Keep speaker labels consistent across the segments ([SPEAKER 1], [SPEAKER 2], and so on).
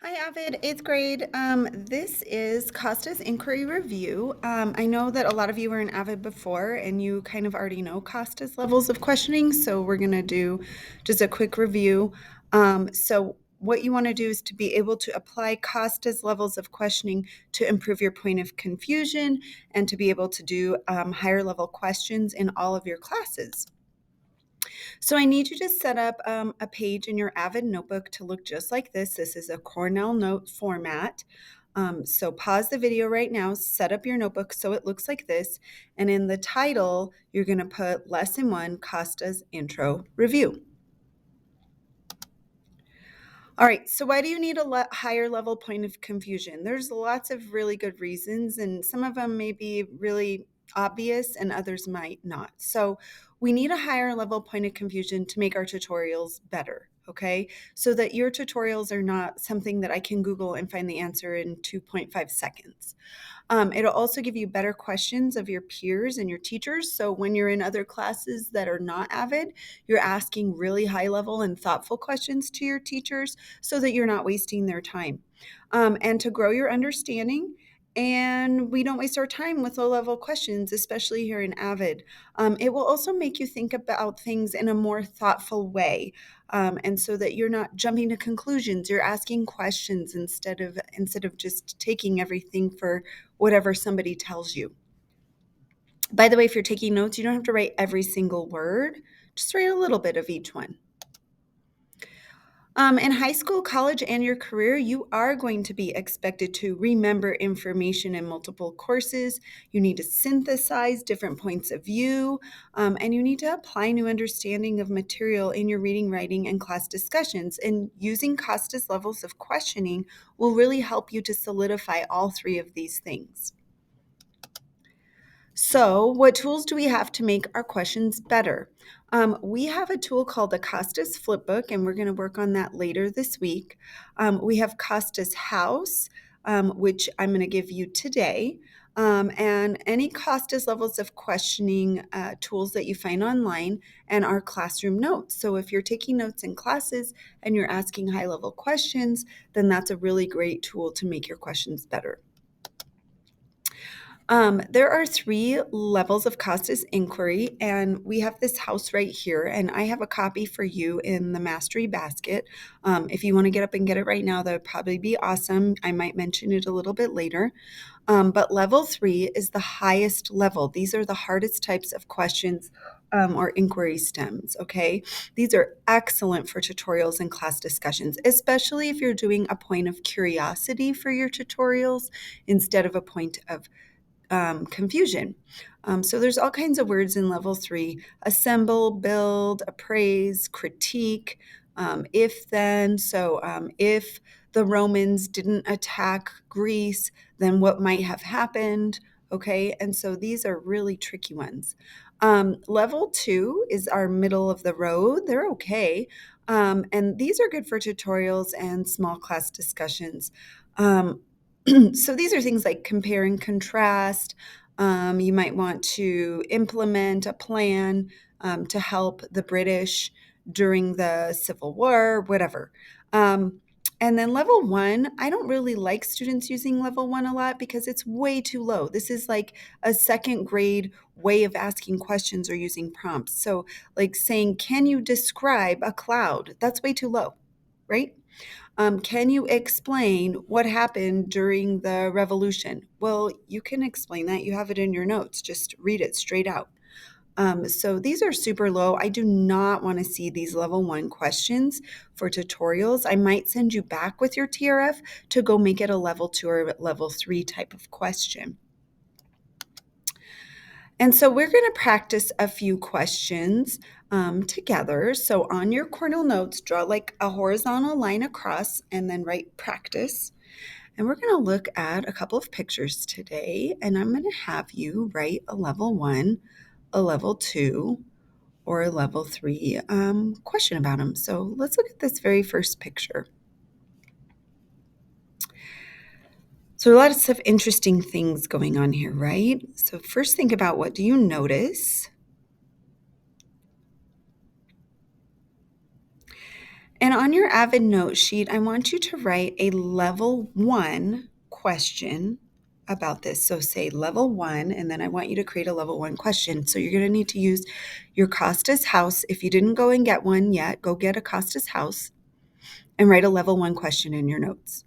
[SPEAKER 1] Hi, Avid, 8th grade. This is Costas Inquiry Review. I know that a lot of you were in Avid before and you kind of already know Costas levels of questioning, so we're going to do just a quick review. So what you want to do is to be able to apply Costas levels of questioning to improve your point of confusion and to be able to do higher level questions in all of your classes. So I need you to set up a page in your Avid notebook to look just like this. This is a Cornell note format. So pause the video right now, set up your notebook so it looks like this. And in the title, you're going to put Lesson 1, Costa's Intro Review. All right, so why do you need a higher level point of confusion? There's lots of really good reasons, and some of them may be really obvious and others might not. So we need a higher level point of confusion to make our tutorials better, okay? So that your tutorials are not something that I can Google and find the answer in 2.5 seconds. It'll also give you better questions of your peers and your teachers. So when you're in other classes that are not Avid, you're asking really high level and thoughtful questions to your teachers so that you're not wasting their time. And to grow your understanding, and we don't waste our time with low level questions, especially here in Avid. It will also make you think about things in a more thoughtful way. And so that you're not jumping to conclusions, you're asking questions instead of just taking everything for whatever somebody tells you. By the way, if you're taking notes, you don't have to write every single word, just write a little bit of each one. In high school, college, and your career, you are going to be expected to remember information in multiple courses. You need to synthesize different points of view, and you need to apply new understanding of material in your reading, writing, and class discussions. And using Costas levels of questioning will really help you to solidify all three of these things. So, what tools do we have to make our questions better? We have a tool called the Costas Flipbook, and we're going to work on that later this week. We have Costas House, which I'm going to give you today, and any Costas levels of questioning tools that you find online, and our classroom notes. So, if you're taking notes in classes and you're asking high level questions, then that's a really great tool to make your questions better. There are 3 levels of Costas inquiry, and we have this house right here, and I have a copy for you in the mastery basket. If you want to get up and get it right now, that would probably be awesome. I might mention it a little bit later. But level 3 is the highest level. These are the hardest types of questions or inquiry stems, okay? These are excellent for tutorials and class discussions, especially if you're doing a point of curiosity for your tutorials instead of a point of confusion. So there's all kinds of words in level 3: assemble, build, appraise, critique, if then. So if the Romans didn't attack Greece, then what might have happened? Okay, and so these are really tricky ones. Level 2 is our middle of the road. They're okay. And these are good for tutorials and small class discussions. So these are things like compare and contrast. You might want to implement a plan to help the British during the Civil War, whatever. And then level 1, I don't really like students using level 1 a lot because it's way too low. This is like a second grade way of asking questions or using prompts. So like saying, can you describe a cloud? That's way too low, right? Can you explain what happened during the revolution? Well, you can explain that. You have it in your notes. Just read it straight out. So these are super low. I do not want to see these level 1 questions for tutorials. I might send you back with your TRF to go make it a level 2 or level 3 type of question. And so we're going to practice a few questions together. So on your Cornell notes, draw like a horizontal line across and then write practice. And we're going to look at a couple of pictures today. And I'm going to have you write a level 1, a level 2, or a level 3 question about them. So let's look at this very first picture. So a lot of stuff, interesting things going on here, right? So first think about, what do you notice? And on your Avid note sheet, I want you to write a level 1 question about this. So say level 1, and then I want you to create a level 1 question. So you're going to need to use your Costas house. If you didn't go and get one yet, go get a Costas house and write a level 1 question in your notes.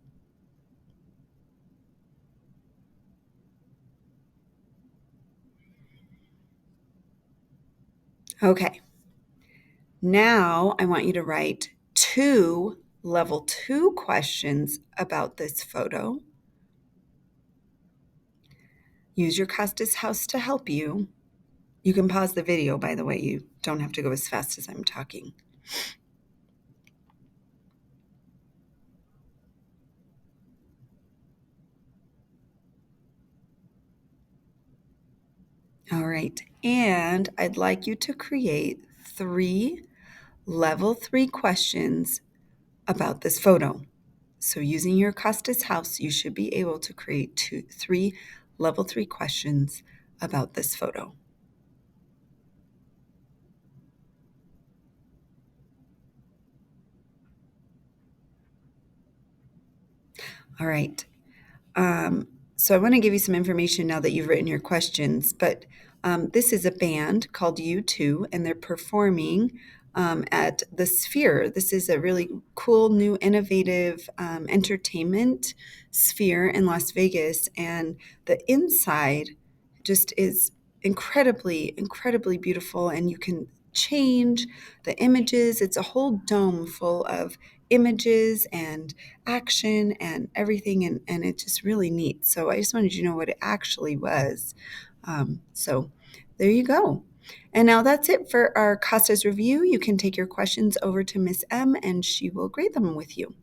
[SPEAKER 1] Okay. Now I want you to write 2 level 2 questions about this photo. Use your Costas house to help you. You can pause the video, by the way. You don't have to go as fast as I'm talking. All right. And I'd like you to create 3 level 3 questions about this photo. So using your Costas house, you should be able to create 3 level 3 questions about this photo. All right. So I want to give you some information now that you've written your questions, but this is a band called U2, and they're performing at the Sphere. This is a really cool, new, innovative entertainment sphere in Las Vegas, and the inside just is incredibly, incredibly beautiful, and you can change the images. It's a whole dome full of images and action and everything, and it's just really neat. So I just wanted you to know what it actually was. So there you go. And now that's it for our Costas review. You can take your questions over to Miss M and she will grade them with you.